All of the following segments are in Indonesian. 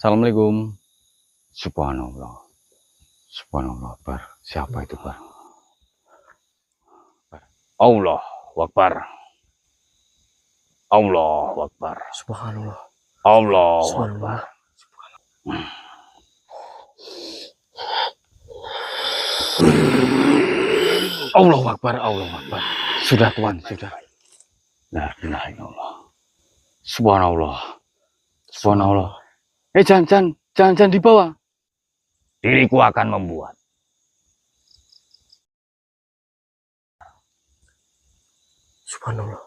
Assalamualaikum. Subhanallah. Subhanallah Akbar. Siapa itu, Bar? Allah Akbar. Allah Akbar. Subhanallah. Allah Subhanallah. Akbar. Allah Akbar. Allah Akbar. Sudah Tuhan, sudah. La ilaha illallah. Subhanallah. Subhanallah. Jangan dibawa. Diriku akan membuat. Subhanallah.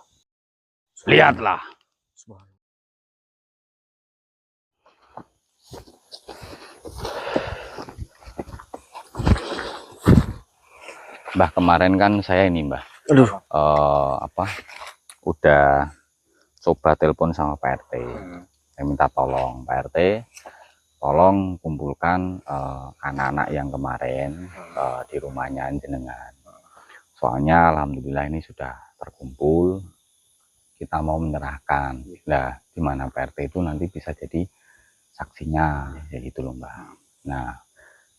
Lihatlah. Subhanallah. Mbah, kemarin kan saya ini, Mbah. Aduh. Udah coba telepon sama Pak RT. Saya minta tolong Pak RT, tolong kumpulkan anak-anak yang kemarin di rumahnya jenengan. Soalnya alhamdulillah ini sudah terkumpul. Kita mau menyerahkan. Nah, di mana Pak RT itu nanti bisa jadi saksinya, ya gitu loh, Mbak. Nah,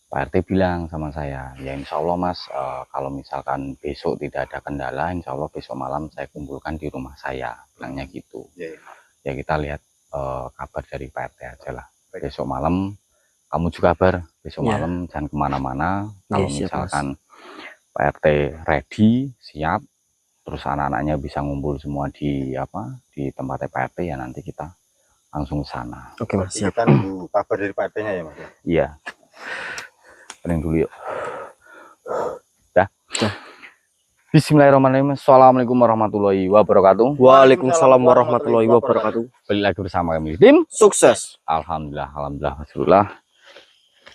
Pak RT bilang sama saya, ya insya Allah Mas, kalau misalkan besok tidak ada kendala, insya Allah besok malam saya kumpulkan di rumah saya, bilangnya gitu. Ya kita lihat kabar dari Pak RT aja lah. Besok malam, kamu juga kabar, besok malam jangan kemana-mana. Kalau misalkan Pak RT ready, siap, terus anak-anaknya bisa ngumpul semua di tempatnya Pak RT, ya nanti kita langsung sana. Oke Mas, siap. Kita nunggu kabar dari Pak RT-nya ya Mas? Iya. Paling dulu yuk. Dah. Bismillahirrahmanirrahim. Assalamualaikum warahmatullahi wabarakatuh. Waalaikumsalam warahmatullahi wabarakatuh. Balik lagi bersama kami tim Sukses. Alhamdulillah, alhamdulillah.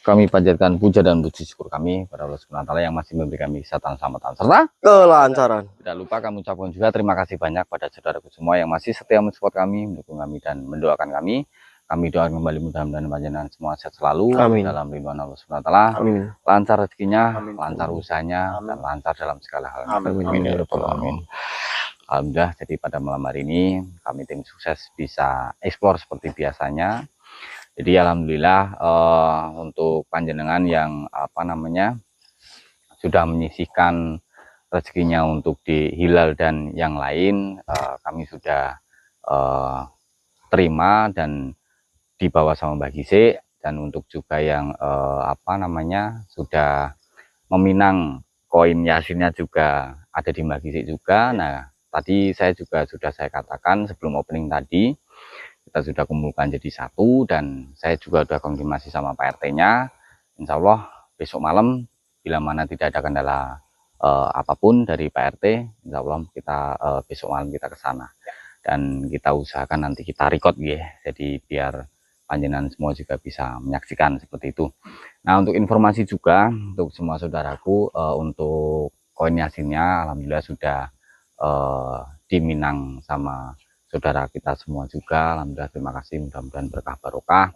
Kami panjatkan puja dan puji syukur kami pada Allah Subhanahu wa taala yang masih memberi kami kesehatan, keselamatan serta kelancaran. Tidak lupa kami ucapkan juga terima kasih banyak pada saudaraku semua yang masih setia mensupport kami, mendukung kami dan mendoakan kami. Kami doakan kembali mudah-mudahan panjenengan semua sehat selalu. Amin. Dalam lindungan Allah Subhanahu wa taala. Amin. Lancar rezekinya, Amin. lancar usahanya, dan lancar dalam segala hal. Amin. Amin. Amin. Alhamdulillah, jadi pada malam hari ini kami tim sukses bisa eksplor seperti biasanya. Jadi alhamdulillah untuk panjenengan yang sudah menyisihkan rezekinya untuk di Hilal dan yang lain, kami sudah terima dan dibawa sama Mbak Gise. Dan untuk juga yang sudah meminang koin yasinnya juga ada di Mbak Gise juga. Nah, tadi saya juga sudah saya katakan sebelum opening tadi, kita sudah kumpulkan jadi satu, dan saya juga sudah konfirmasi sama Pak RT-nya. Insya Allah besok malam bila mana tidak ada kendala apapun dari Pak RT, insya Allah kita besok malam kita ke sana. Dan kita usahakan nanti kita record ya, jadi biar panjenengan semua juga bisa menyaksikan seperti itu. Nah, untuk informasi juga untuk semua saudaraku, untuk koin yasinnya alhamdulillah sudah diminang sama saudara kita semua juga. Alhamdulillah, terima kasih, mudah-mudahan berkah barokah,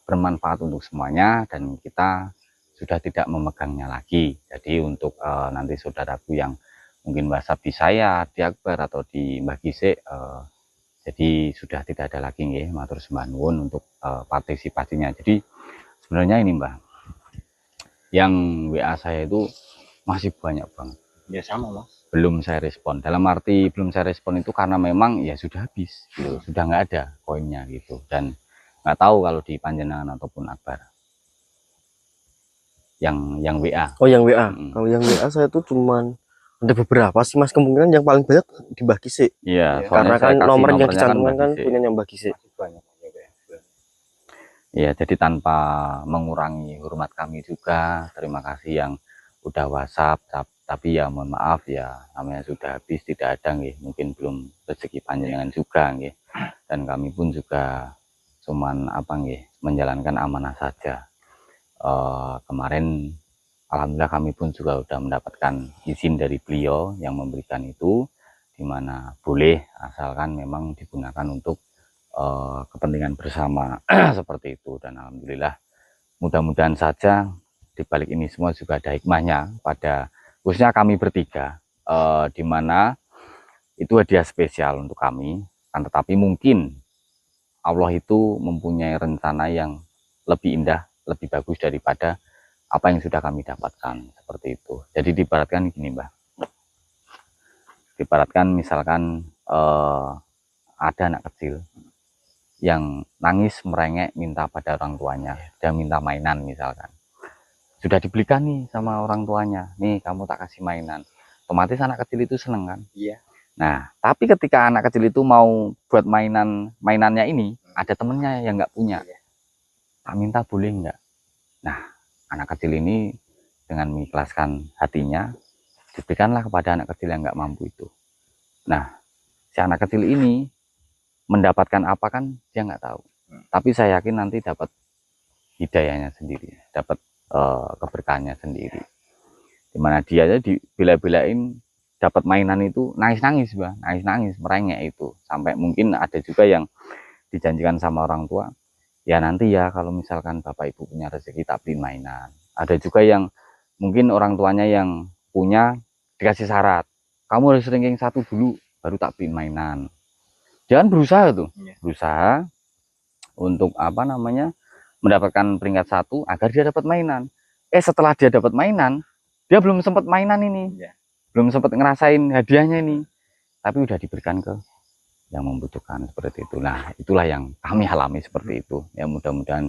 bermanfaat untuk semuanya, dan kita sudah tidak memegangnya lagi. Jadi untuk nanti saudaraku yang mungkin WhatsApp di saya, di Akbar atau di Mbak Gise, jadi sudah tidak ada lagi nggih, matur sembah nuwun untuk partisipasinya. Jadi sebenarnya ini Mbah, yang WA saya itu masih banyak banget. Ya sama Mas. Belum saya respon. Dalam arti belum saya respon itu karena memang ya sudah habis, gitu. Sudah nggak ada koinnya gitu. Dan nggak tahu kalau di panjenengan ataupun Akbar yang WA. Oh, yang WA. Kalau yang WA saya tuh cuman ada beberapa sih Mas, kemungkinan yang paling banyak di Mbak Gise. Iya, karena kan nomor yang dicantumkan kan punya Mbak Gise. Iya, jadi tanpa mengurangi hormat kami juga, terima kasih yang udah WhatsApp, tapi ya mohon maaf ya, namanya sudah habis, tidak ada nggih, mungkin belum rezeki panjenengan juga nggih. Dan kami pun juga cuman menjalankan amanah saja. Kemarin alhamdulillah kami pun juga sudah mendapatkan izin dari beliau yang memberikan itu, dimana boleh asalkan memang digunakan untuk kepentingan bersama seperti itu. Dan alhamdulillah, mudah-mudahan saja di balik ini semua juga ada hikmahnya pada khususnya kami bertiga, dimana itu hadiah spesial untuk kami, kan, tetapi mungkin Allah itu mempunyai rencana yang lebih indah, lebih bagus daripada apa yang sudah kami dapatkan, seperti itu. Jadi diibaratkan gini, Mbah. Diibaratkan misalkan ada anak kecil yang nangis merengek minta pada orang tuanya, dia minta mainan misalkan. Sudah dibelikan nih sama orang tuanya, nih kamu tak kasih mainan. Otomatis anak kecil itu seneng kan? Iya. Nah, tapi ketika anak kecil itu mau buat mainannya ini, ada temennya yang nggak punya. Tak minta boleh nggak? Nah, anak kecil ini dengan mengikhlaskan hatinya, diberikanlah kepada anak kecil yang nggak mampu itu. Nah, si anak kecil ini mendapatkan apa kan dia nggak tahu. Tapi saya yakin nanti dapat hidayahnya sendiri, dapat keberkahannya sendiri. Dimana dia aja dibela-belain dapat mainan itu nangis-nangis, Mbak, nangis-nangis merengek itu. Sampai mungkin ada juga yang dijanjikan sama orang tua, ya nanti ya kalau misalkan bapak ibu punya rezeki tak beliin mainan. Ada juga yang mungkin orang tuanya yang punya dikasih syarat, kamu harus ranking 1 dulu baru tak beliin mainan. Jangan berusaha tuh, berusaha untuk apa namanya mendapatkan peringkat 1 agar dia dapat mainan. Setelah dia dapat mainan, dia belum sempat mainan ini, belum sempat ngerasain hadiahnya ini, tapi udah diberikan ke yang membutuhkan, seperti itu. Nah, itulah yang kami alami seperti itu. Ya mudah-mudahan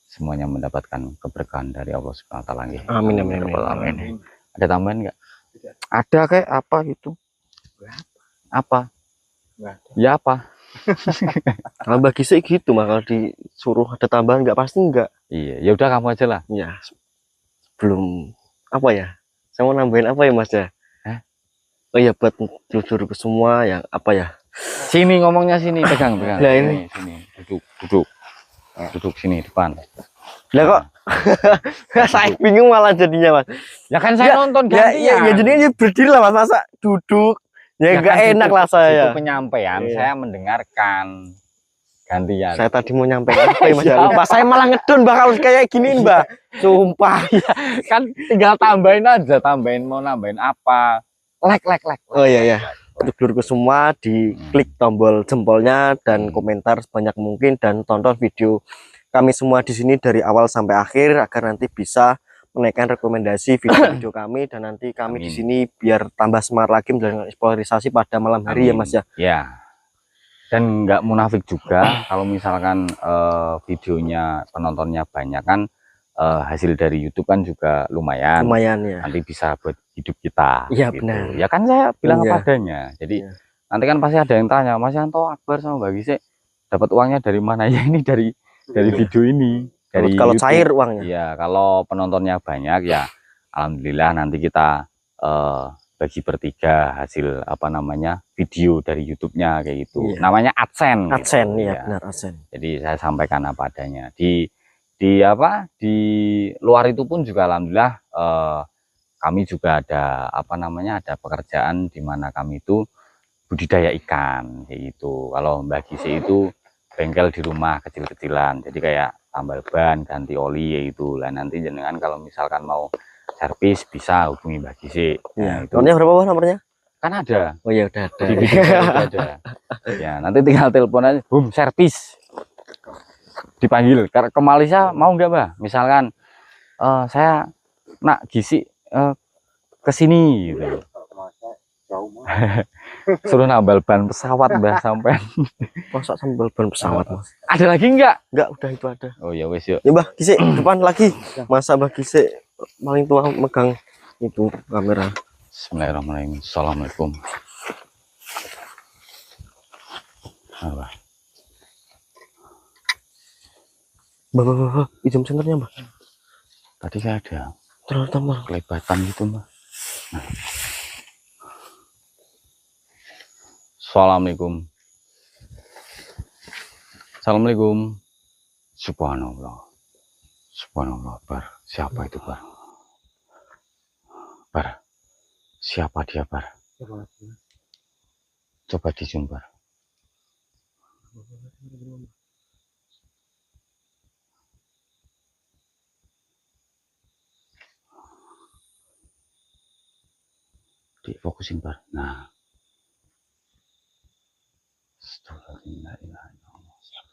semuanya mendapatkan keberkahan dari Allah Subhanahu wa taala. Amin, amin, amin. Ada tambahan nggak? Ada kayak apa itu? Apa? Ya apa? Kalau bagi saya gitu, mah kalau disuruh ada tambahan nggak pasti nggak. Iya, ya udah kamu aja lah. Ya, belum apa ya? Saya mau nambahin apa ya, Mas ya? Oh iya, buat jujur ke semua yang apa ya? Sini ngomongnya, sini pegang. Nah, ini. Sini, duduk sini depan. Lah kok saya bingung malah jadinya, Mas. Ya kan saya nonton gantian. Ya jadinya berdiri lah, Mas, masa duduk. Ya nggak kan enak lah saya. Itu penyampaian, saya mendengarkan gantian. Saya tadi mau nyampein apa ya, Mas? Lupa. Saya malah ngedon bakal kayak giniin, Mbak. Sumpah. Kan tinggal tambahin aja, mau nambahin apa? Like. Oh iya. Untuk dulurku semua, diklik tombol jempolnya dan komentar sebanyak mungkin dan tonton video kami semua di sini dari awal sampai akhir agar nanti bisa menaikkan rekomendasi video-video kami, dan nanti kami di sini biar tambah semangat lagi menjalankan eksplorisasi pada malam hari. Ya, Mas ya. Ya. Dan nggak munafik juga kalau misalkan videonya penontonnya banyak kan, hasil dari YouTube kan juga lumayan ya. Nanti bisa buat hidup kita. Iya, gitu. benar. Ya kan saya bilang apa adanya. Jadi nanti kan pasti ada yang tanya, Mas Yanto, Akbar sama Mbak Gisik dapat uangnya dari mana? Ya ini dari video ini. Kalau cair uangnya. Iya, kalau penontonnya banyak ya alhamdulillah nanti kita bagi bertiga hasil apa namanya video dari YouTube-nya kayak gitu. Namanya AdSense. AdSense gitu. Benar, AdSense. Jadi saya sampaikan apa adanya. Di luar itu pun juga alhamdulillah kami juga ada apa namanya ada pekerjaan di mana kami itu budidaya ikan kayak gitu. Kalau Mbak Gisik itu bengkel di rumah kecil-kecilan. Jadi kayak tambal ban, ganti oli yaitu. Lah nanti jenengan kalau misalkan mau servis bisa hubungi Mbak Gisik. Nah, nomornya berapa, nomornya? Kan ada. Oh iya, udah ada. Di video ada. Ya, nanti tinggal telepon aja, boom, servis. Dipanggil ke Malaysia mau nggak, Mbak? Misalkan saya nak Gisik ke sini gitu. Suruh nambal ban pesawat, Mbak, sampai. Masa sambal ban pesawat, Mas? Ada lagi nggak? Enggak, udah itu ada. Oh ya wes yuk. Ya, Mbak Gisik depan lagi. Masa Mbak Gisik paling tua megang itu kamera. Bismillahirrahmanirrahim. Assalamualaikum. Apa? Mbak, izin sengernya, Mbak. Tadi saya ada Terlalu tambah kelebatan gitu, Mbak. Nah. Assalamualaikum. Assalamualaikum. Subhanallah. Subhanallah, Bar. Siapa itu, Bar? Bar. Siapa dia, Bar? Coba di zoom, Bar. Difokusin, Bar. Nah. Astagfirullahaladzim.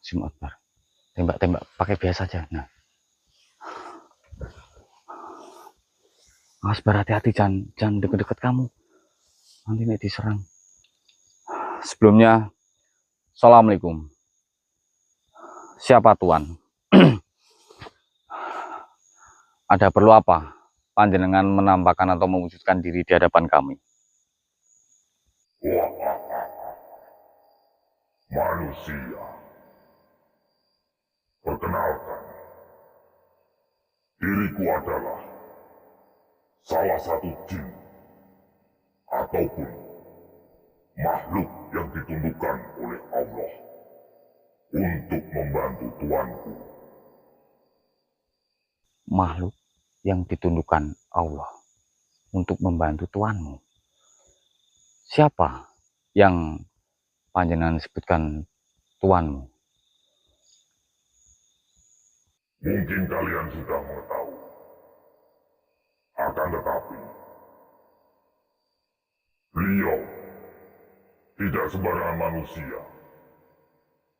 Bismillah Akbar. Tembak-tembak pakai biasa aja. Nah. Mas berhati-hati, jangan deket-deket kamu. Nanti nih diserang. Sebelumnya, Assalamualaikum. Siapa Tuan? Ada perlu apa? Panjenengan menampakkan atau mewujudkan diri di hadapan kami. Manusia, perkenalkan, diriku adalah salah satu jin ataupun makhluk yang ditundukkan oleh Allah untuk membantu tuanku. Makhluk yang ditundukkan Allah untuk membantu tuanmu. Siapa yang panjenengan sebutkan tuanmu? Mungkin kalian sudah mengetahui. Akan tetapi, beliau tidak sembarangan manusia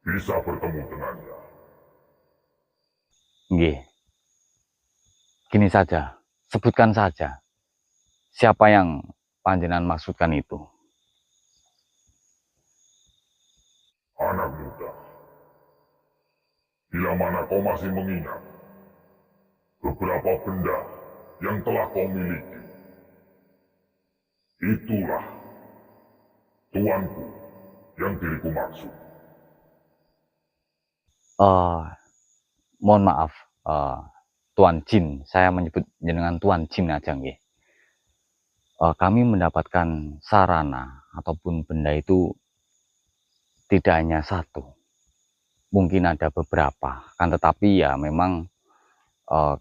bisa bertemu dengannya. Nggih. Gini saja, sebutkan saja. Siapa yang panjenengan maksudkan itu? Anak muda, bila mana kau masih mengingat beberapa benda yang telah kau miliki, itulah tuanku yang diriku maksud. Mohon maaf, Tuan Jin. Saya menyebut jenengan Tuan Jin aja nggih. Kami mendapatkan sarana ataupun benda itu tidak hanya satu. Mungkin ada beberapa, kan tetapi ya memang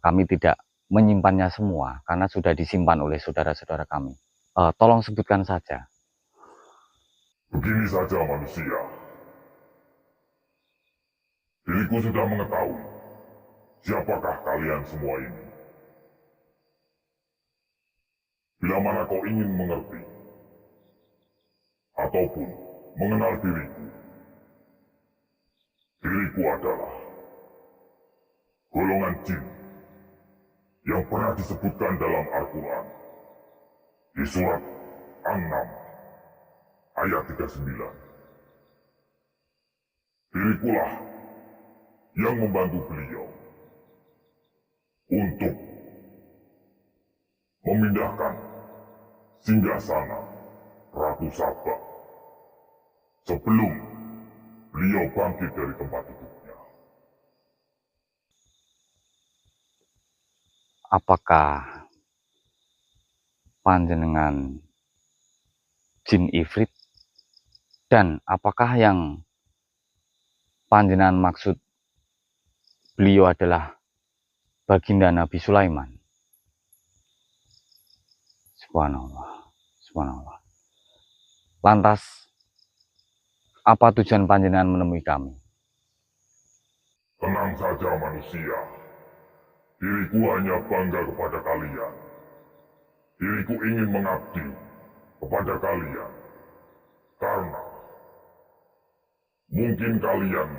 kami tidak menyimpannya semua karena sudah disimpan oleh saudara-saudara kami. Tolong sebutkan saja. Begini saja manusia. Diriku sudah mengetahui siapakah kalian semua ini. Bila mana kau ingin mengerti ataupun mengenal diriku, diriku adalah golongan jin yang pernah disebutkan dalam Al-Quran di surat An-Nam ayat 39. Dirikulah yang membantu beliau untuk memindahkan singgasana Ratu Saba sebelum beliau bangkit dari tempat duduknya. Apakah panjenengan jin ifrit? Dan apakah yang panjenengan maksud beliau adalah baginda Nabi Sulaiman? Subhanallah, subhanallah. Lantas, apa tujuan panjenengan menemui kami? Tenang saja manusia. Diriku hanya bangga kepada kalian. Diriku ingin mengabdi kepada kalian. Karena mungkin kalian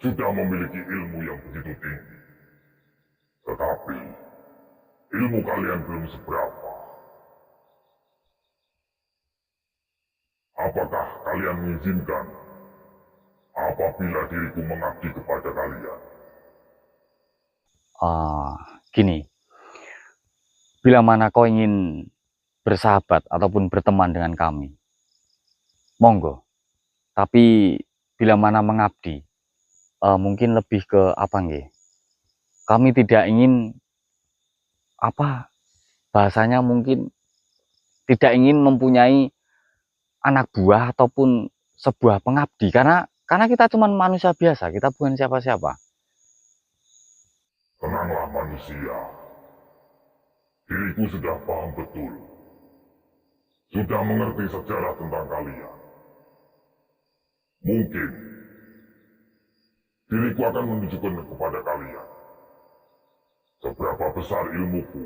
sudah memiliki ilmu yang begitu tinggi. Tetapi ilmu kalian belum seberapa. Apakah kalian mengizinkan apabila diriku mengabdi kepada kalian? Gini, bila mana kau ingin bersahabat ataupun berteman dengan kami, monggo. Tapi bila mana mengabdi, mungkin lebih ke apa nggih? Kami tidak ingin bahasanya mungkin tidak ingin mempunyai anak buah ataupun sebuah pengabdi karena kita cuma manusia biasa, kita bukan siapa-siapa. Tenanglah manusia. Diriku sudah paham betul. Sudah mengerti sejarah tentang kalian. Mungkin diriku akan menunjukkan kepada kalian seberapa besar ilmuku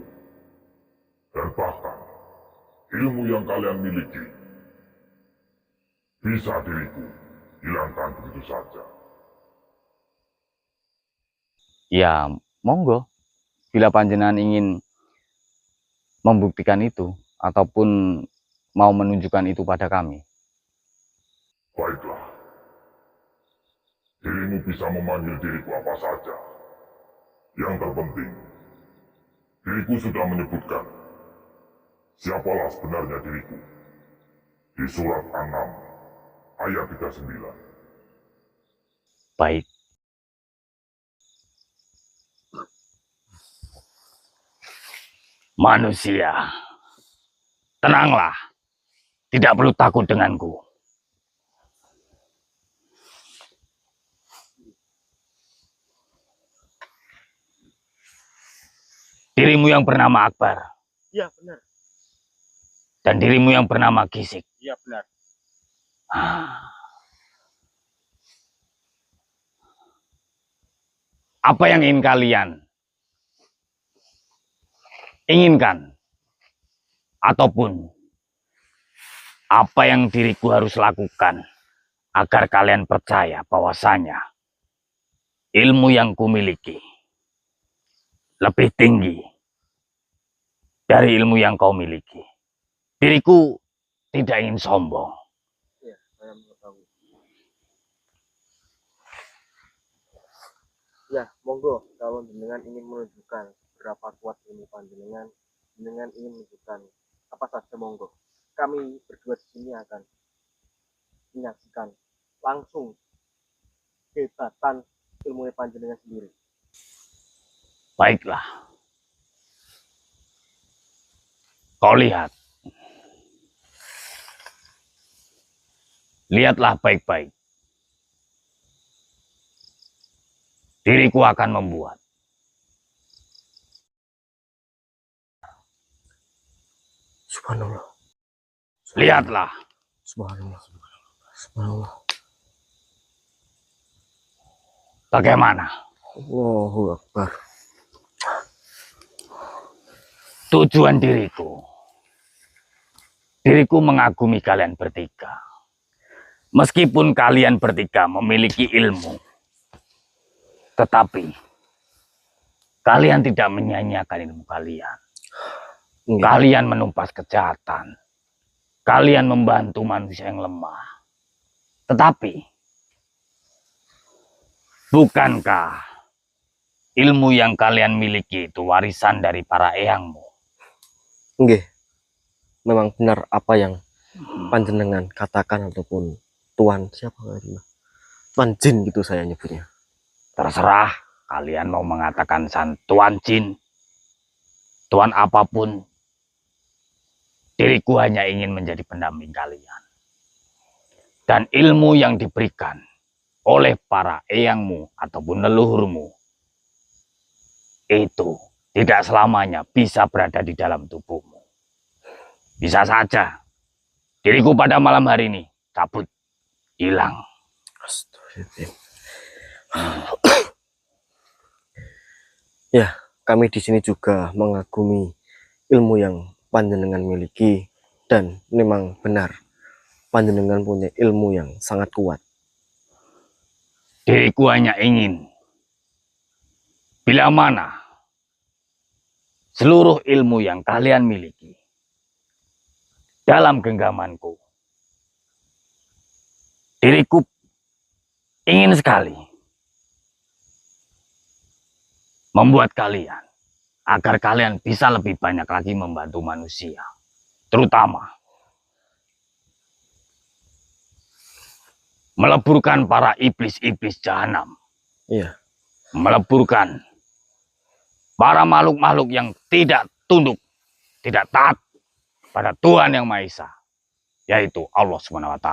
dan bahkan ilmu yang kalian miliki bisa diriku hilangkan begitu saja. Ya, monggo. Bila panjenengan ingin membuktikan itu ataupun mau menunjukkan itu pada kami. Baiklah. Dirimu bisa memanggil diriku apa saja. Yang terpenting, diriku sudah menyebutkan siapalah sebenarnya diriku. Di surat 6 ayat 39. Baik. Manusia, tenanglah. Tidak perlu takut denganku. Dirimu yang bernama Akbar. Iya, benar. Dan dirimu yang bernama Gisik. Iya benar. Apa yang ingin kalian inginkan? Ataupun apa yang diriku harus lakukan agar kalian percaya bahwasanya ilmu yang kumiliki lebih tinggi dari ilmu yang kau miliki. Diriku tidak ingin sombong. Iya, saya mengetahui. Ya, monggo kalau jenengan ingin menunjukkan berapa kuat ilmu panjenengan, jenengan ingin menunjukkan apa saja monggo. Kami berdua di sini akan menyaksikan langsung kehebatan ilmu panjenengan sendiri. Baiklah. Kau lihat. Lihatlah baik-baik. Diriku akan membuat. Subhanallah. Lihatlah. Subhanallah. Subhanallah. Bagaimana? Allahu Akbar. Tujuan diriku. Diriku mengagumi kalian bertiga. Meskipun kalian bertiga memiliki ilmu, tetapi kalian tidak menyanyiakan ilmu kalian. Kalian menumpas kejahatan. Kalian membantu manusia yang lemah. Tetapi, bukankah ilmu yang kalian miliki itu warisan dari para eyangmu? Nggih. Memang benar apa yang panjenengan katakan ataupun Tuan siapa tadi? Tuan Jin gitu saya nyebutnya. Terserah kalian mau mengatakan Tuan Jin, Tuan apapun. Diriku hanya ingin menjadi pendamping kalian. Dan ilmu yang diberikan oleh para eyangmu ataupun leluhurmu itu tidak selamanya bisa berada di dalam tubuhmu. Bisa saja diriku pada malam hari ini cabut, hilang. Ya, kami di sini juga mengagumi ilmu yang panjenengan miliki dan memang benar panjenengan punya ilmu yang sangat kuat. Diriku hanya ingin bila mana seluruh ilmu yang kalian miliki dalam genggamanku, diriku ingin sekali membuat kalian agar kalian bisa lebih banyak lagi membantu manusia, terutama meleburkan para iblis-iblis jahanam. Iya. Meleburkan para makhluk-makhluk yang tidak tunduk, tidak taat pada Tuhan Yang Maha Esa, yaitu Allah SWT.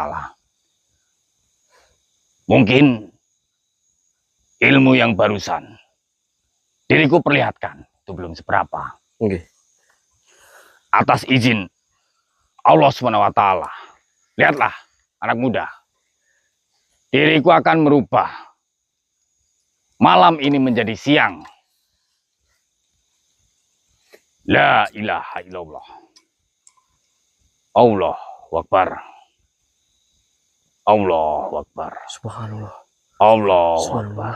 Mungkin ilmu yang barusan diriku perlihatkan itu belum seberapa. Okay. Atas izin Allah SWT, lihatlah anak muda, diriku akan merubah malam ini menjadi siang. La ilaha illallah. Allahu Akbar. Allahu Akbar. Subhanallah. Allahu Akbar.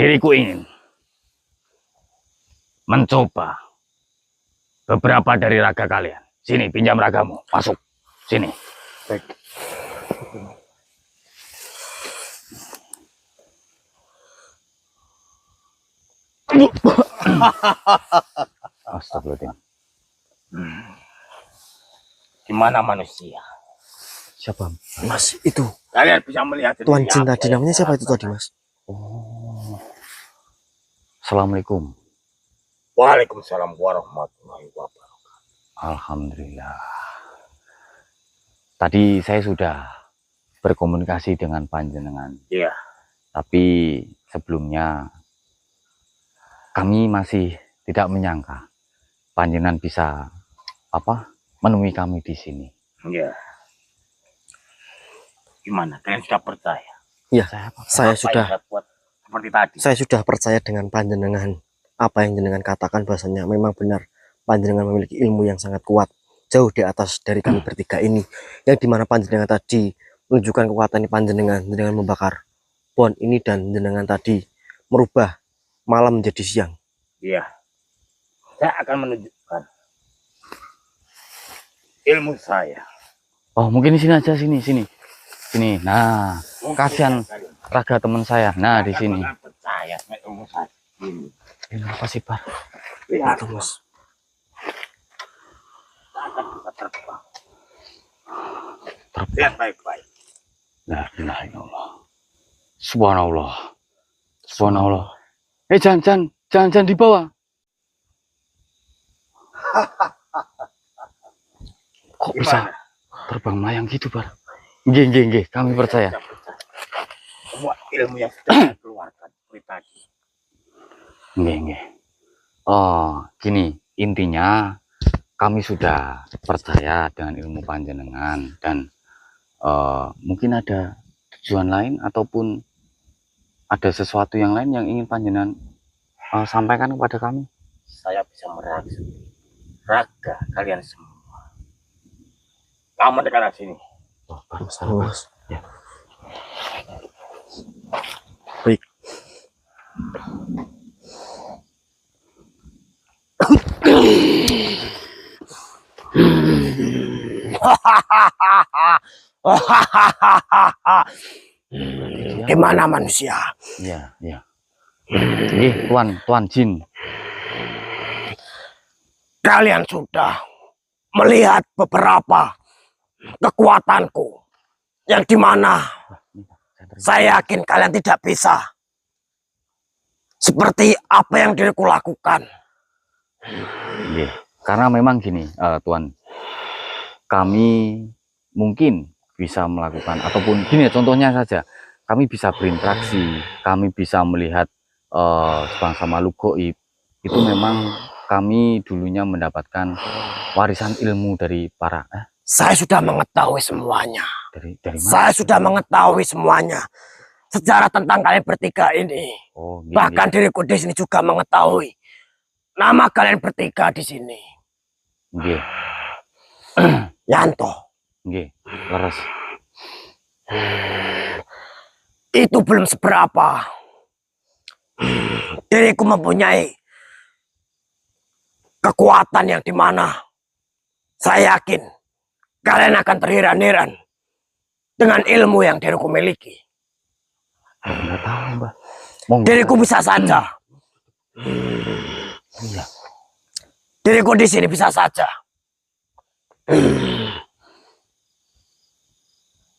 Diriku ingin mencoba beberapa dari raga kalian. Sini, pinjam ragamu. Masuk. Sini. Baik. Astagfirullahaladzim. Gimana manusia? Siapa? Mas, itu Kalian bisa melihat Tuan sendiri Jin apa tadi, yang namanya siapa saya itu tadi, Mas? Oh. Assalamualaikum. Waalaikumsalam warahmatullahi wabarakatuh. Alhamdulillah. Tadi saya sudah berkomunikasi dengan panjenengan. Iya. Tapi sebelumnya kami masih tidak menyangka panjenengan bisa menemui kami di sini. Iya. Gimana? Kalian sudah percaya? Iya, saya Apa yang sudah saya buat seperti tadi. saya sudah percaya dengan panjenengan. Apa yang jenengan katakan bahasanya memang benar. Panjenengan memiliki ilmu yang sangat kuat, jauh di atas dari kami bertiga ini. Yang dimana panjenengan tadi menunjukkan kekuatan panjenengan dengan membakar pohon ini, dan jenengan tadi merubah malam menjadi siang. Iya. Saya akan menunjukkan ilmu saya. Oh, mungkin di sini aja, sini. Nah, kasihan raga teman saya. Nah, di sini. Kalian percaya sama ilmu saya. Ini apa sih, Pak? Lihat, Itu, Mas. Saya akan bisa terbang. Lihat baik-baik. La ilaha illallah. Subhanallah. Subhanallah. Jangan dibawa. Kok bisa Gimana? terbang melayang gitu, Pak? Nggih, kami percaya. Saya percaya. Semua ilmu yang sudah saya keluarkan seperti tadi. Nggih. Oh, gini, intinya kami sudah percaya dengan ilmu panjenengan, dan mungkin ada tujuan lain ataupun ada sesuatu yang lain yang ingin panjenengan sampaikan kepada kami. Saya bisa merangsang raga kalian semua. Kamu dekat sini. Mas. Ya. Baik. Gimana manusia? Iya. Nggih, Tuan Jin. Kalian sudah melihat beberapa kekuatanku, yang dimana saya yakin kalian tidak bisa seperti apa yang diriku lakukan. Nggih, karena memang gini, Tuan, kami mungkin bisa melakukan, ataupun gini, contohnya saja, kami bisa berinteraksi, kami bisa melihat sebangsa makhluk gaib. Itu memang kami dulunya mendapatkan warisan ilmu dari para Saya sudah mengetahui semuanya. dari mana? Saya sudah mengetahui semuanya. Sejarah tentang kalian bertiga ini. Oh, nggih, Bahkan diriku di sini juga mengetahui nama kalian bertiga di sini. nggih, Yanto. nggih, leres. Itu belum seberapa. Diriku mempunyai kekuatan yang dimana saya yakin kalian akan terheran-heran dengan ilmu yang diriku miliki. Enggak tahu, Mbak. Monggo. Diriku bisa saja. Iya. Diriku di sini bisa saja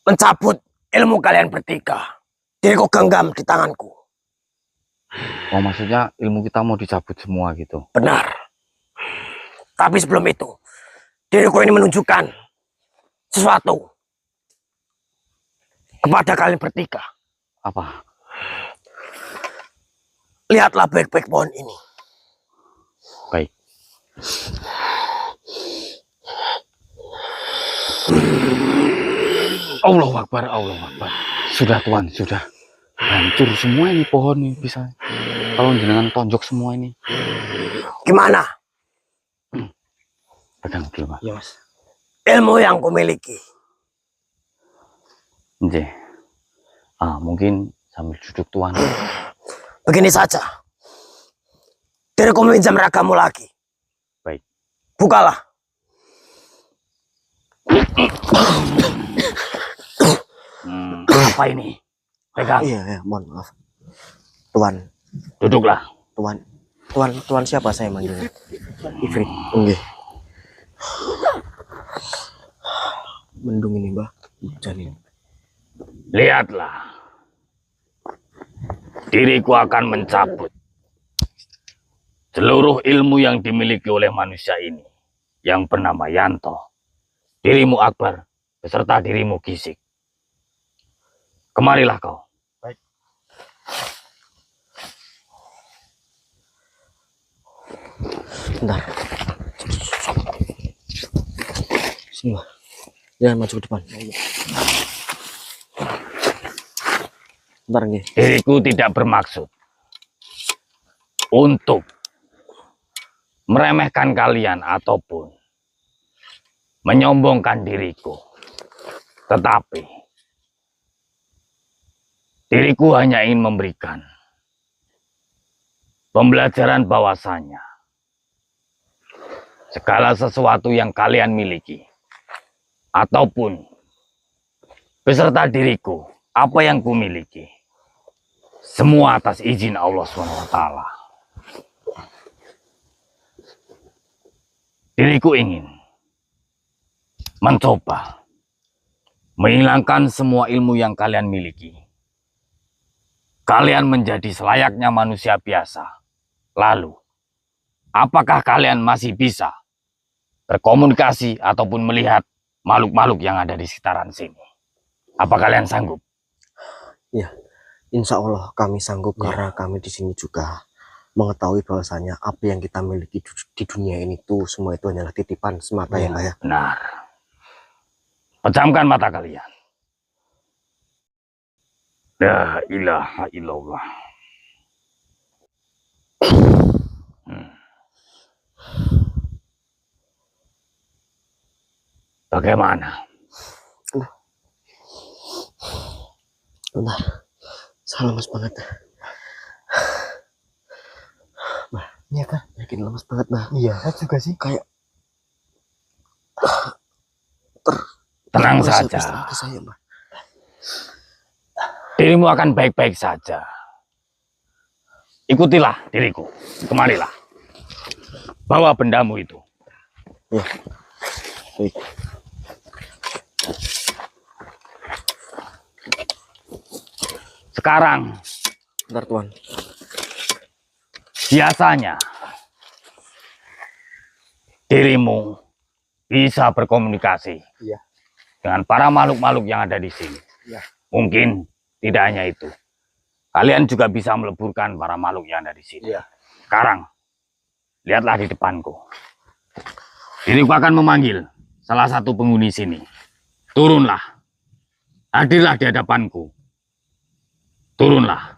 mencabut ilmu kalian bertiga. Diriku genggam di tanganku. Oh, maksudnya ilmu kita mau dicabut semua gitu. Benar. Tapi sebelum itu, diriku ini menunjukkan sesuatu kepada kalian bertiga. Apa? Lihatlah baik-baik pohon ini. Baik. Allahu Akbar, Allahu Akbar. Sudah, Tuan, sudah. Hancur semua ini pohon ini, bisa. Kalau jenengan tonjok semua ini. Gimana? Pegang dulu, Pak. Iya, Mas. Ilmu yang kumiliki. Nggih. Mungkin sambil duduk, Tuan. Begini saja. Diriku meminjam ragamu lagi. Baik. Bukalah. Apa ini? Pegang. Iya, mohon maaf. Tuan, Duduklah. tuan siapa saya manggilnya? Ifrit. Nggih. Mendung ini, Mbah. Hujan ini. Lihatlah. Diriku akan mencabut seluruh ilmu yang dimiliki oleh manusia ini yang bernama Yanto, dirimu Akbar, beserta dirimu Gisik. Kemarilah kau. Baik. Bentar. Sini, Mbah. Jangan maju ke depan. Bentar, nggih. Diriku tidak bermaksud untuk meremehkan kalian ataupun menyombongkan diriku. Tetapi diriku hanya ingin memberikan pembelajaran bahwasanya segala sesuatu yang kalian miliki ataupun beserta diriku, apa yang kumiliki, semua atas izin Allah SWT. Diriku ingin mencoba menghilangkan semua ilmu yang kalian miliki. Kalian menjadi selayaknya manusia biasa. Lalu, apakah kalian masih bisa berkomunikasi ataupun melihat makhluk-makhluk yang ada di sekitaran sini? Apa kalian sanggup? Ya, insya Allah kami sanggup karena kami di sini juga mengetahui bahwasanya apa yang kita miliki di dunia ini tuh semua itu hanyalah titipan semata ya, Mbah ya. Benar. Pejamkan mata kalian. La ilaha illallah. Bagaimana? Bentar, saya lemes banget. Mbah, iya kan? Yakin lemes banget, Mbah. Iya, saya juga sih. Kayak Tenang terasa saja. ke saya, Mbah. Dirimu akan baik-baik saja. Ikutilah diriku. Kemarilah. Bawa bendamu itu. Ya, baik. Sekarang, Bentar, Tuan. biasanya dirimu bisa berkomunikasi Iya. dengan para makhluk-makhluk yang ada di sini. Iya. Mungkin tidak hanya itu. Kalian juga bisa meleburkan para makhluk yang ada di sini. Iya. Sekarang, lihatlah di depanku. Diriku akan memanggil salah satu penghuni sini. Turunlah. Hadirlah di hadapanku. Turunlah.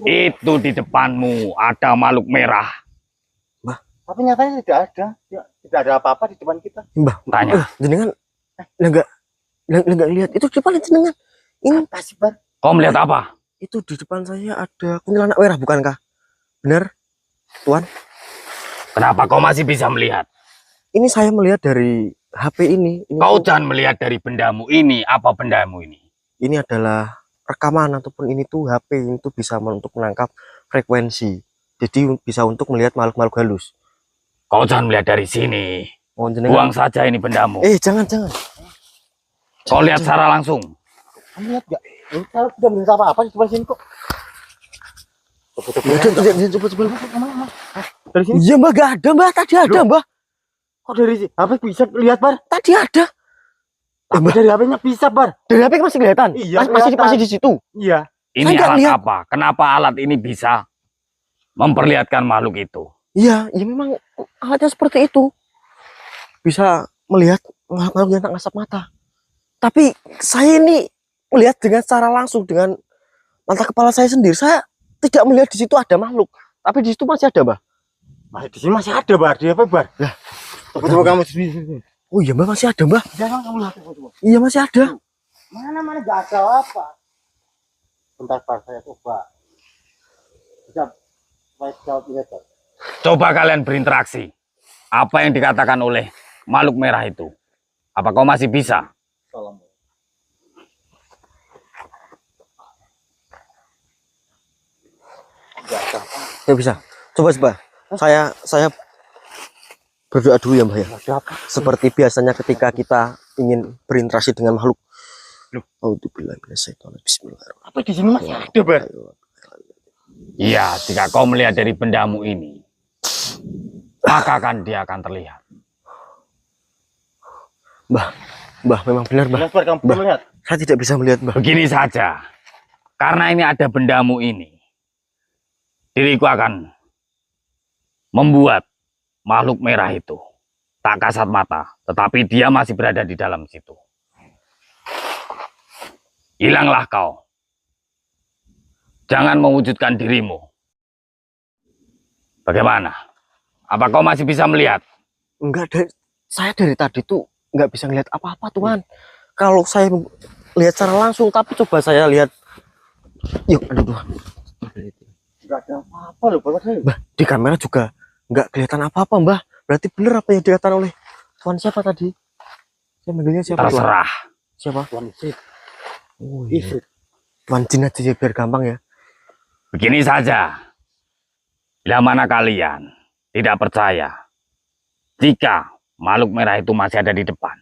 Itu di depanmu ada makhluk merah. Tapi nyatanya tidak ada. Ya, tidak ada apa-apa di depan kita. Mbah, Tanya. jenengan enggak lihat itu di depan jenengan. Ini Apa sih, Bar? Kau melihat apa? itu di depan saya ada kuntilanak merah, bukankah? Benar, Tuan? Kenapa kau masih bisa melihat? Ini saya melihat dari HP ini. Kau jangan melihat dari bendamu ini. Apa bendamu ini? Ini adalah rekaman ataupun ini tuh HP ini tuh bisa untuk menangkap frekuensi. Jadi bisa untuk melihat makhluk-makhluk halus. Kau jangan melihat dari sini. Mohon jenengan. Buang saja ini bendamu. Jangan. Kau lihat secara langsung. Kamu lihat gak? Kalau tidak melihat apa-apa di depan sini kok. Coba. Dari sini? Iya, Mbah, gak ada, Mbah. Tadi ada, Mbah. Kok dari sini? Apa bisa lihat, Bar? Tadi ada. Tapi dari HP-nya bisa, Bar. Dari HP masih kelihatan. Iya, masih kelihatan. di situ. Iya. Ini Saya nggak alat lihat. apa? Kenapa alat ini bisa memperlihatkan makhluk itu? Iya, ya memang alatnya seperti itu. Bisa melihat makhluk yang tak ngasap mata. Tapi saya ini melihat dengan secara langsung dengan mata kepala saya sendiri. Saya tidak melihat di situ ada makhluk. Tapi di situ masih ada, Mbah. Masih di sini masih ada, Bar. Di apa, Bar? Lah. Coba kamu sini. Oh iya, Mbah, masih ada, Mbah. Jangan kamu lihat. Coba. Iya, masih ada. Mana nggak ada apa. Bentar saya coba. Bisa jawab ini Dok. Coba kalian berinteraksi. Apa yang dikatakan oleh makhluk merah itu? Apa kau masih bisa? Tolong. Nggak ada apa. Ya bisa. Coba. Saya berdoa dulu ya Mbak ya. Nggak ada apa. Seperti biasanya ketika kita ingin berinteraksi dengan makhluk. Auzubillahi minasyaitonir bismillahirrahmanirrahim. Apa di sini masih ada, Bar? Iya, jika kau melihat dari bendamu ini, maka dia akan terlihat. Mbah, memang benar Mbah. Bar, kamu belum lihat? Saya tidak bisa melihat Mbah. Begini saja, karena ini ada bendamu ini, diriku akan membuat makhluk merah itu tak kasat mata, tetapi dia masih berada di dalam situ. Hilanglah kau. Jangan mewujudkan dirimu. Bagaimana? Apa kau masih bisa melihat? Enggak, saya dari tadi tuh nggak bisa ngelihat apa-apa Tuhan. Kalau saya lihat secara langsung, tapi coba saya lihat. Yuk, aduh Tuhan. Nggak ada apa-apa loh, Bar. Mbah, di kamera juga nggak kelihatan apa-apa Mbah. Berarti benar apa yang dikatakan oleh Tuhan siapa tadi? Saya manggilnya siapa? Tuhan? Terserah. Siapa? Tuan Ifrit. Oh, iya. Ifrit. Tuhan Jin aja ya, biar gampang ya. Begini saja. Bila mana kalian tidak percaya jika makhluk merah itu masih ada di depan.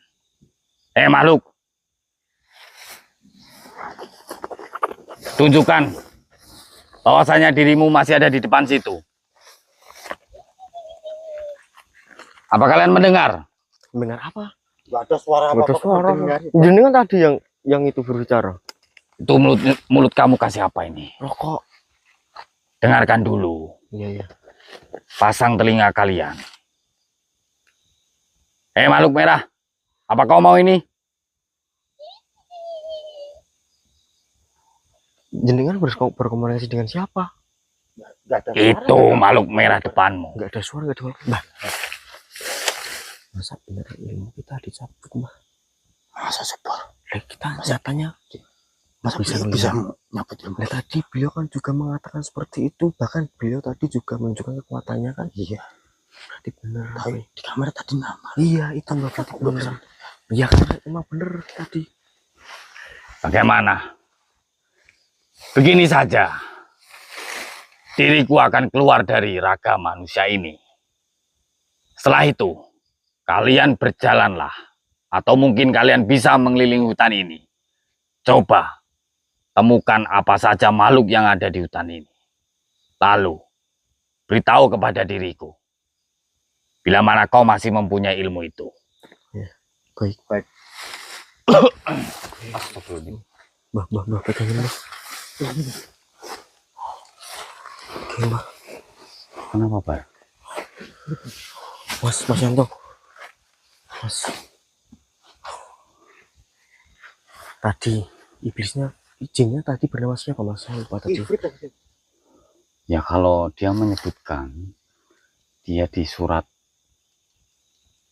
Makhluk. Tunjukkan bahwasanya dirimu masih ada di depan situ. Apa kalian mendengar? Mendengar apa? Nggak ada suara Nggak ada apa-apa. suara. kedengar. Jenengan tadi yang itu berbicara. Itu mulut kamu kasih apa ini? Rokok. Dengarkan dulu. Iya. Pasang telinga kalian. Makhluk merah. Apa kau mau ini? Jenengan berkomunikasi dengan siapa? Nggak ada suara. Itu makhluk merah depanmu. Nggak ada suara, nggak ada suara. Mbah. Masa benar ilmu kita dicabut Mbah? Masa sebab. Kita nyatanya Masa bisa bisa melihat. nyabut ilmu. Nah, tadi beliau kan juga mengatakan seperti itu, bahkan beliau tadi juga menunjukkan kekuatannya kan. Iya. Berarti benar. Tapi di kamera tadi nama. Iya, itu Mbak, berarti benar. Iya kan, emang benar tadi. Bagaimana? Begini saja. Diriku akan keluar dari raga manusia ini. Setelah itu, kalian berjalanlah. Atau mungkin kalian bisa mengelilingi hutan ini. Coba temukan apa saja makhluk yang ada di hutan ini. Lalu, beritahu kepada diriku. Bila mana kau masih mempunyai ilmu itu. Baik. Mbah, pegangin Mbah. Oke Mbah. Kenapa, Pak? Mas Yanto. Mas. Tadi iblisnya, jinnya tadi bernama siapa Mas? Saya lupa tadi. Ifrit tadi. Ya kalau dia menyebutkan dia di surat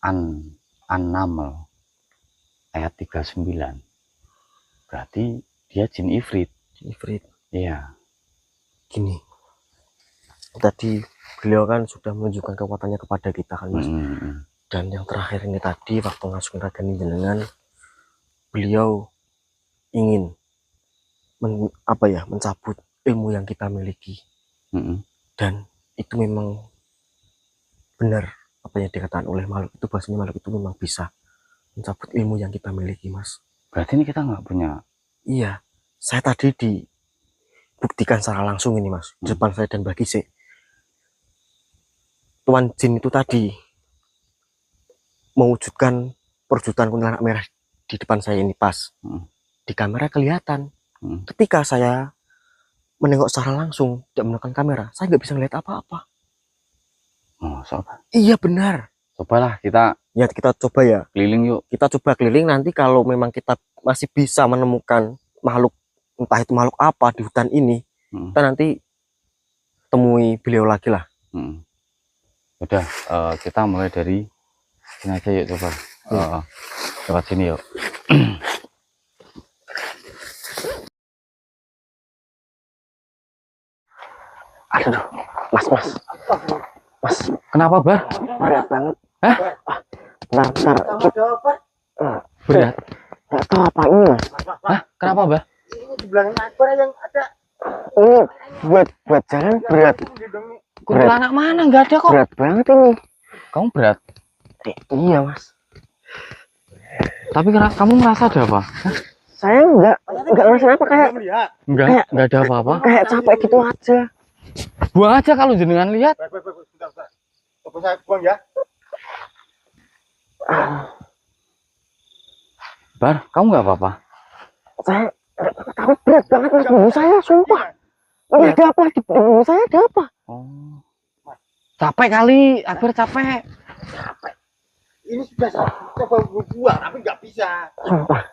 An-Naml ayat 39. Berarti dia jin ifrit. Ifrit. Iya. Gini. Tadi beliau kan sudah menunjukkan kekuatannya kepada kita kan Mas. Dan yang terakhir ini tadi waktu ngasuhin ragani jenengan, beliau ingin mencabut ilmu yang kita miliki. Dan itu memang benar apa yang dikatakan oleh makhluk itu, bahasanya makhluk itu memang bisa mencabut ilmu yang kita miliki Mas. Berarti ini kita nggak punya. Iya, saya tadi dibuktikan secara langsung ini Mas, di depan saya dan Mbak Gisik. Tuan Jin itu tadi mewujudkan perwujudan kuntilanak merah di depan saya ini pas. Di kamera kelihatan. Ketika saya menengok secara langsung, tidak menggunakan kamera, saya nggak bisa melihat apa-apa. Oh, sobat. Iya benar. Cobalah kita coba ya. keliling yuk. Kita coba keliling, nanti kalau memang kita masih bisa menemukan makhluk, entah itu makhluk apa di hutan ini, kita nanti temui beliau lagi lah. Udah, kita mulai dari sini aja yuk, coba. Lewat sini yuk. Aduh, mas. Mas, Kenapa, Bar? berat banget. Hah? Bentar. Kamu ada apa? Berat. Nggak tahu apa ini, mas. Hah? Kenapa, Bar? Ini di belakang Akbar yang ada. Ini buat jalan berat. Kuntilanak mana? Nggak ada kok. Berat banget ini. Kamu berat. Iya, mas. Tapi kamu merasa ada apa? Saya nggak ngerasain apa, kayak Melihat. Nggak ada apa-apa. kayak capek gitu aja. Buang aja kalau jenengan lihat. Baik, bentar. Coba saya buang ya. Bar, kamu nggak apa-apa? Saya tahu berat banget mas, punggung saya, sumpah. Nggak ada apa di punggung saya, ada apa? Oh. Capek kali, Akbar capek. Ini sudah saya coba buang, tapi nggak bisa. Sumpah.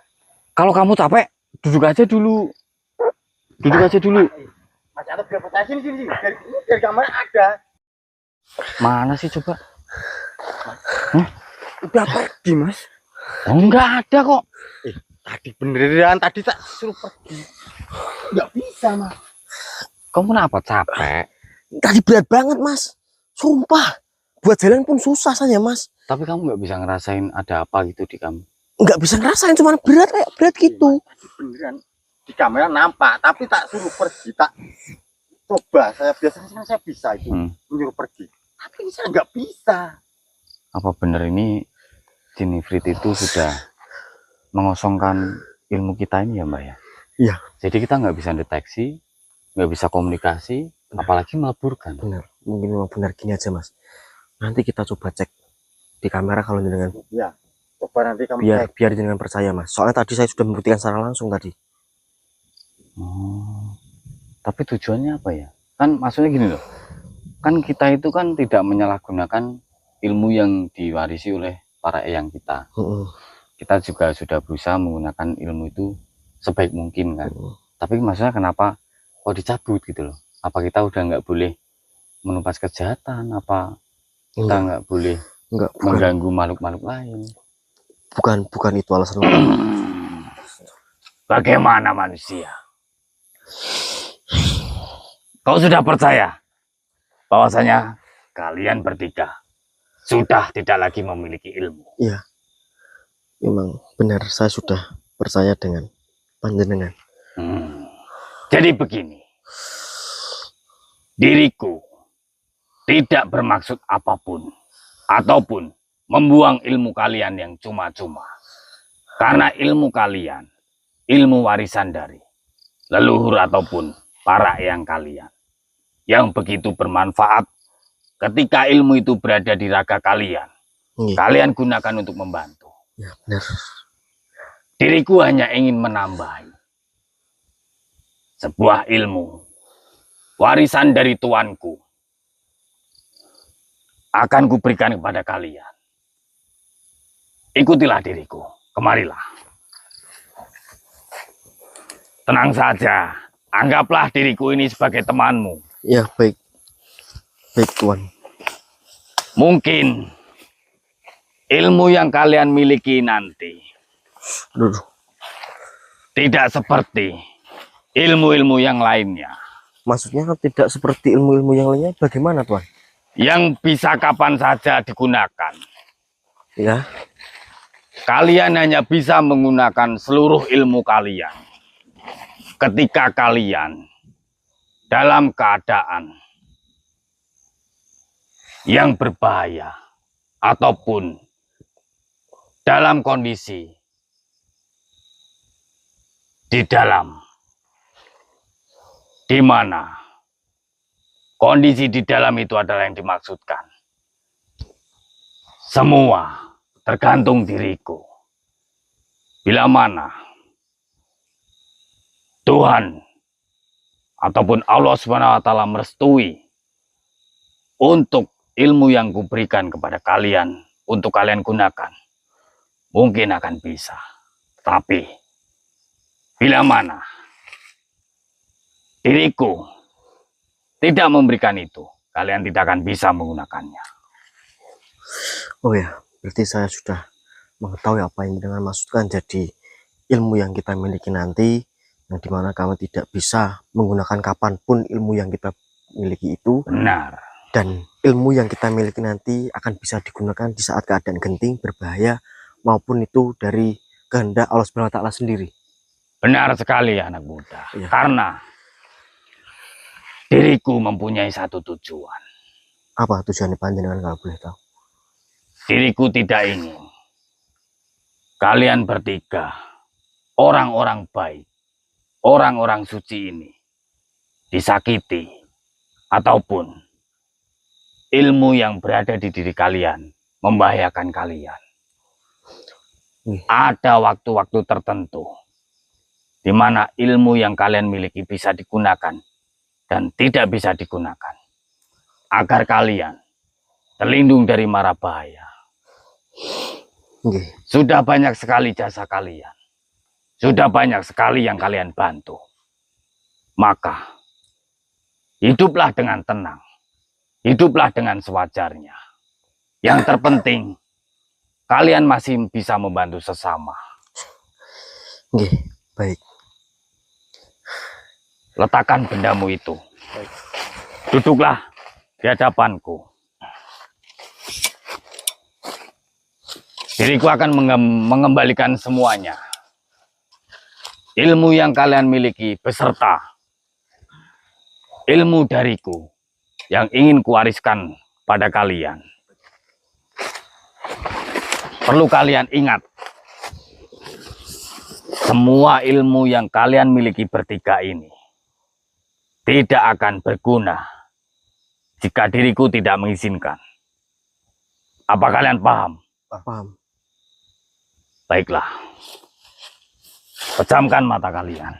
Kalau kamu capek, duduk aja dulu. Mas Ato berapa tadi sini. Dari kamar ada. Mana sih coba? Udah pergi, Mas. Oh, nggak ada kok. Tadi beneran, tadi tak suruh pergi. Nggak bisa, Mas. Kamu kenapa capek? Tadi berat banget mas, sumpah. Buat jalan pun susah saja mas. Tapi kamu nggak bisa ngerasain ada apa gitu di kamu. Nggak bisa ngerasain, cuma berat kayak berat gitu. Tadi beneran di kamera nampak, tapi tak suruh pergi, tak coba. Biasanya kan saya bisa itu menyuruh pergi. Tapi ini saya nggak bisa. Apa benar ini Jin Ifrit itu sudah mengosongkan ilmu kita ini ya, Mbak ya? Iya. Jadi kita nggak bisa deteksi, nggak bisa komunikasi, apalagi meleburkan. Benar, mungkin memang benar gini aja mas. Nanti kita coba cek di kamera kalau jenengan, Ya, coba nanti kamu cek. biar jenengan percaya mas. Soalnya tadi saya sudah membuktikan secara langsung tadi. Oh, tapi tujuannya apa ya? Kan maksudnya gini loh, kan kita itu kan tidak menyalahgunakan ilmu yang diwarisi oleh para eyang kita. Kita juga sudah berusaha menggunakan ilmu itu sebaik mungkin kan. Tapi maksudnya kenapa kok dicabut gitu loh? Apa kita udah nggak boleh menumpas kejahatan? Apa kita nggak boleh mengganggu makhluk-makhluk lain? Bukan itu alasan. Bagaimana manusia? Kau sudah percaya bahwasanya kalian bertiga sudah tidak lagi memiliki ilmu? Iya, memang benar, saya sudah percaya dengan panjenengan. Jadi begini, diriku tidak bermaksud apapun ataupun membuang ilmu kalian yang cuma-cuma, karena ilmu kalian ilmu warisan dari leluhur ataupun para eyang kalian yang begitu bermanfaat. Ketika ilmu itu berada di raga kalian, kalian gunakan untuk membantu. Ya, benar. Diriku hanya ingin menambahi sebuah ilmu warisan dari tuanku, akan kuberikan kepada kalian. Ikutilah diriku, kemarilah. Tenang saja, anggaplah diriku ini sebagai temanmu. Ya, baik tuan. Mungkin ilmu yang kalian miliki nanti tidak seperti ilmu-ilmu yang lainnya. Maksudnya tidak seperti ilmu-ilmu yang lainnya bagaimana tuan? Yang bisa kapan saja digunakan. Ya. Kalian hanya bisa menggunakan seluruh ilmu kalian ketika kalian dalam keadaan yang berbahaya ataupun dalam kondisi di mana kondisi di dalam itu adalah yang dimaksudkan. Semua tergantung diriku. Bila mana Tuhan ataupun Allah SWT merestui untuk ilmu yang kuberikan kepada kalian untuk kalian gunakan, mungkin akan bisa. Tapi bila mana diriku tidak memberikan itu, kalian tidak akan bisa menggunakannya. Oh ya, berarti saya sudah mengetahui apa yang dengan maksudkan. Jadi ilmu yang kita miliki nanti, yang dimana kami tidak bisa menggunakan kapanpun ilmu yang kita miliki itu. Benar. Dan ilmu yang kita miliki nanti akan bisa digunakan di saat keadaan genting, berbahaya, maupun itu dari kehendak Allah Subhanahu wa Ta'ala sendiri. Benar sekali anak muda. Iya. Karena diriku mempunyai satu tujuan. Apa tujuannya panjenengan kalau boleh tahu? Diriku tidak ingin kalian bertiga, orang-orang baik, orang-orang suci ini, disakiti, ataupun ilmu yang berada di diri kalian membahayakan kalian. Ada waktu-waktu tertentu di mana ilmu yang kalian miliki bisa digunakan dan tidak bisa digunakan, agar kalian terlindung dari mara bahaya. Sudah banyak sekali jasa kalian, sudah banyak sekali yang kalian bantu. Maka hiduplah dengan tenang, hiduplah dengan sewajarnya. Yang terpenting, kalian masih bisa membantu sesama. Baik. Letakkan bendamu itu. Duduklah di hadapanku. Diriku akan mengembalikan semuanya. Ilmu yang kalian miliki beserta ilmu dariku yang ingin kuwariskan pada kalian. Perlu kalian ingat, semua ilmu yang kalian miliki bertiga ini tidak akan berguna jika diriku tidak mengizinkan. Apa kalian paham? Paham. Baiklah. Pejamkan mata kalian.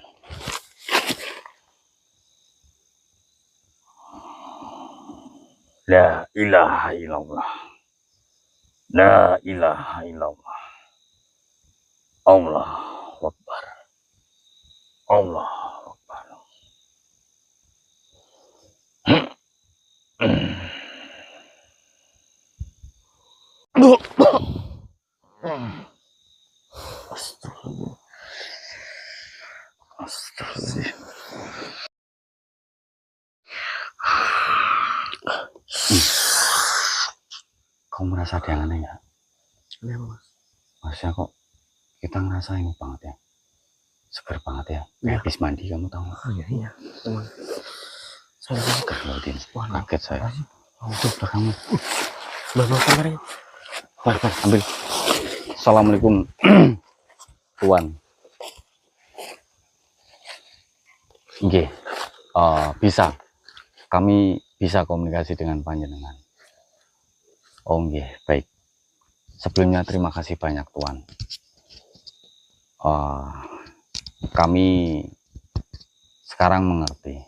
La ilaha illallah. La ilaha illallah. Allahu Akbar. Allahu Akbar. Astagfirullah. Kau merasa ada yang aneh ya? Kenapa, Mas? Maksudnya kok kita ngerasa ini banget ya, seger banget ya, kayak habis mandi, kamu tahu nggak? Oh iya, teman. Saya seger banget, kaget saya. Itu belakangmu. Bawa kameranya. Ambil. Assalamualaikum, Tuan. Nggih, bisa. Kami bisa komunikasi dengan panjenengan. Oh nggih, baik. Sebelumnya terima kasih banyak Tuan. Kami sekarang mengerti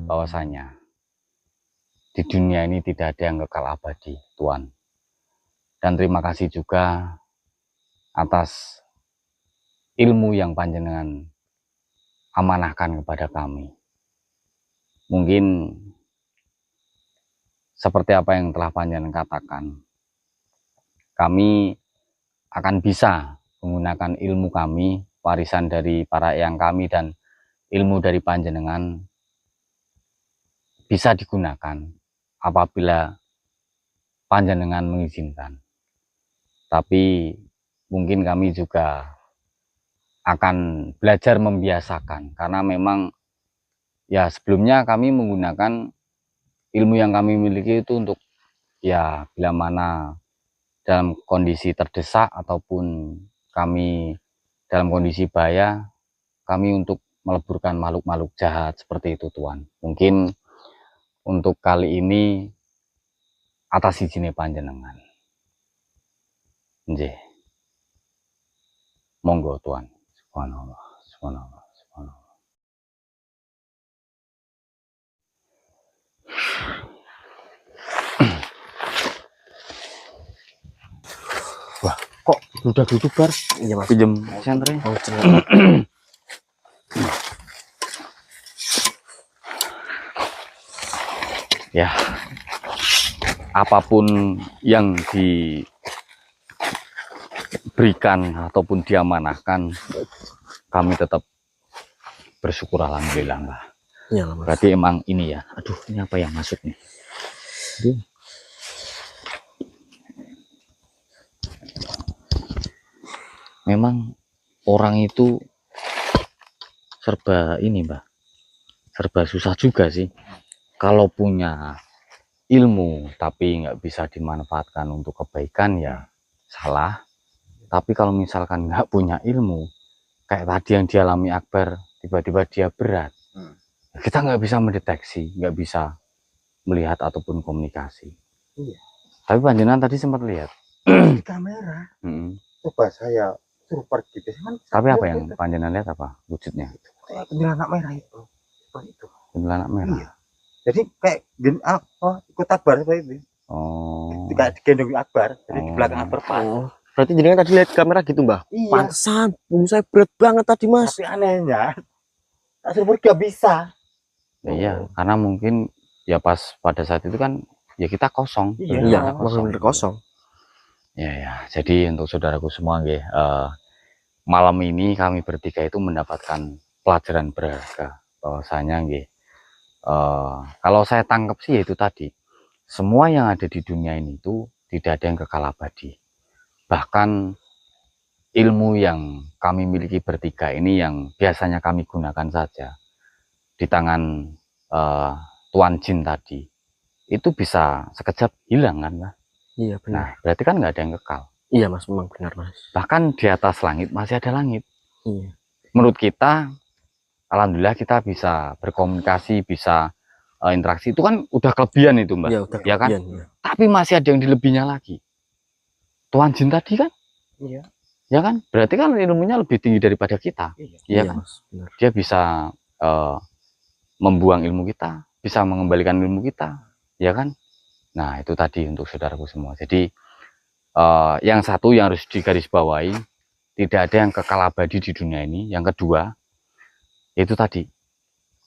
bahwasanya di dunia ini tidak ada yang kekal abadi, Tuan. Dan terima kasih juga atas ilmu yang panjenengan amanahkan kepada kami. Mungkin seperti apa yang telah panjenengan katakan, kami akan bisa menggunakan ilmu kami, warisan dari para eyang kami dan ilmu dari panjenengan bisa digunakan apabila panjenengan mengizinkan. Tapi mungkin kami juga akan belajar membiasakan, karena memang ya sebelumnya kami menggunakan ilmu yang kami miliki itu untuk ya bila mana dalam kondisi terdesak ataupun kami dalam kondisi bahaya, kami untuk meleburkan makhluk-makhluk jahat seperti itu Tuan. Mungkin untuk kali ini atas izin panjenengan. Nggih. Monggo Tuan. Subhanallah, subhanallah, subhanallah. Wah, kok udah duduk bar? Iya Mas. Pinjem sentre. Oh, Ya, apapun yang diberikan ataupun diamanahkan, kami tetap bersyukur alhamdulillah Mbah. Iya Mas. Berarti emang ini ya. Aduh, ini apa yang masuk nih? Aduh. Memang orang itu serba ini Mbah, serba susah juga sih. Kalau punya ilmu tapi nggak bisa dimanfaatkan untuk kebaikan ya salah. Tapi kalau misalkan nggak punya ilmu, kayak tadi yang dialami Akbar, tiba-tiba dia berat, kita nggak bisa mendeteksi, nggak bisa melihat ataupun komunikasi. Iya. Tapi panjenengan tadi sempat lihat Di kamera. Mm. Coba saya suruh pergi. Tapi apa yang panjenengan lihat, apa wujudnya? Kayak kuntilanak merah itu. Seperti itu. Kuntilanak merah. Iya. Jadi kayak apa? Ikut Akbar seperti itu. Oh. Kayak digendong Akbar. Jadi di belakang Akbar pas. Oh, berarti jenengan tadi lihat kamera gitu Mbah? Iya. Pantesan punggung saya berat banget tadi Mas. Tapi anehnya, tak suruh pergi gak bisa. Iya, karena mungkin ya pas pada saat itu kan ya kita kosong. Iya, benar-benar benar kosong. Ya, jadi untuk saudaraku semua, malam ini kami bertiga itu mendapatkan pelajaran berharga bahwasanya, kalau saya tangkap sih yaitu tadi, semua yang ada di dunia ini itu tidak ada yang kekal abadi. Bahkan ilmu yang kami miliki bertiga ini yang biasanya kami gunakan saja di tangan Tuan Jin tadi, itu bisa sekejap hilang kan, Mas? Iya benar. Nah, berarti kan nggak ada yang kekal. Iya Mas, memang benar Mas. Bahkan di atas langit masih ada langit. Iya. Menurut kita, alhamdulillah kita bisa berkomunikasi, bisa interaksi. Itu kan udah kelebihan itu Mbak. Iya, udah Ya kan? kelebihan, ya. Tapi masih ada yang dilebihnya lagi. Tuan Jin tadi kan? Iya. Ya kan? Berarti kan ilmunya lebih tinggi daripada kita. Iya. Ya kan? Mas, benar. Dia bisa membuang ilmu kita, bisa mengembalikan ilmu kita. Ya kan? Nah, itu tadi untuk saudaraku semua. Jadi yang satu yang harus digarisbawahi, tidak ada yang kekal abadi di dunia ini. Yang kedua, itu tadi,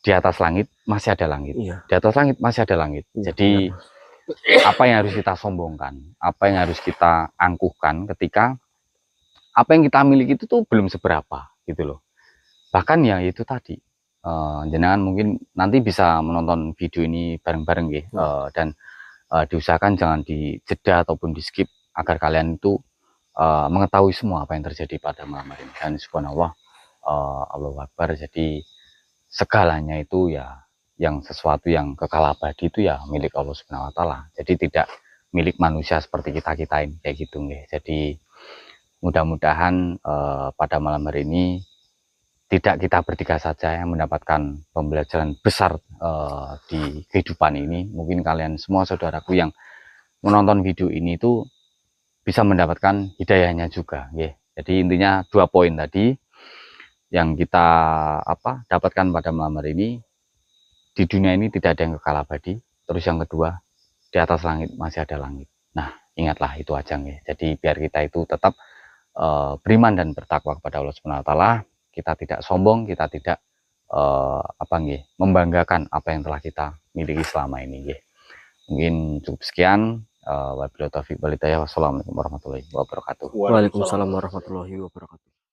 di atas langit masih ada langit. Iya. Di atas langit masih ada langit. Iya, Jadi benar, apa yang harus kita sombongkan, apa yang harus kita angkuhkan ketika apa yang kita miliki itu tuh belum seberapa gitu loh. Bahkan ya itu tadi, jenengan mungkin nanti bisa menonton video ini bareng-bareng ya, dan diusahakan jangan dijeda ataupun di skip agar kalian itu mengetahui semua apa yang terjadi pada malam hari ini. Dan subhanallah, Allahu Akbar, jadi segalanya itu ya, yang sesuatu yang kekal abadi itu ya milik Allah Subhanahu wa Ta'ala. Jadi tidak milik manusia seperti kita ini kayak gitu nih. Jadi mudah-mudahan pada malam hari ini tidak kita bertiga saja yang mendapatkan pembelajaran besar di kehidupan ini. Mungkin kalian semua saudaraku yang menonton video ini itu bisa mendapatkan hidayahnya juga, ya. Jadi intinya 2 poin tadi yang kita dapatkan pada malam hari ini, di dunia ini tidak ada yang kekal abadi. Terus yang kedua, di atas langit masih ada langit. Nah, ingatlah itu aja, ya. Jadi biar kita itu tetap beriman dan bertakwa kepada Allah Subhanahu wa Ta'ala. Kita tidak sombong, kita tidak membanggakan apa yang telah kita miliki selama ini, ya. Mungkin cukup sekian. Wabillahi taufiq wal hidayah. Wassalamualaikum warahmatullahi wabarakatuh. Waalaikumsalam warahmatullahi wabarakatuh.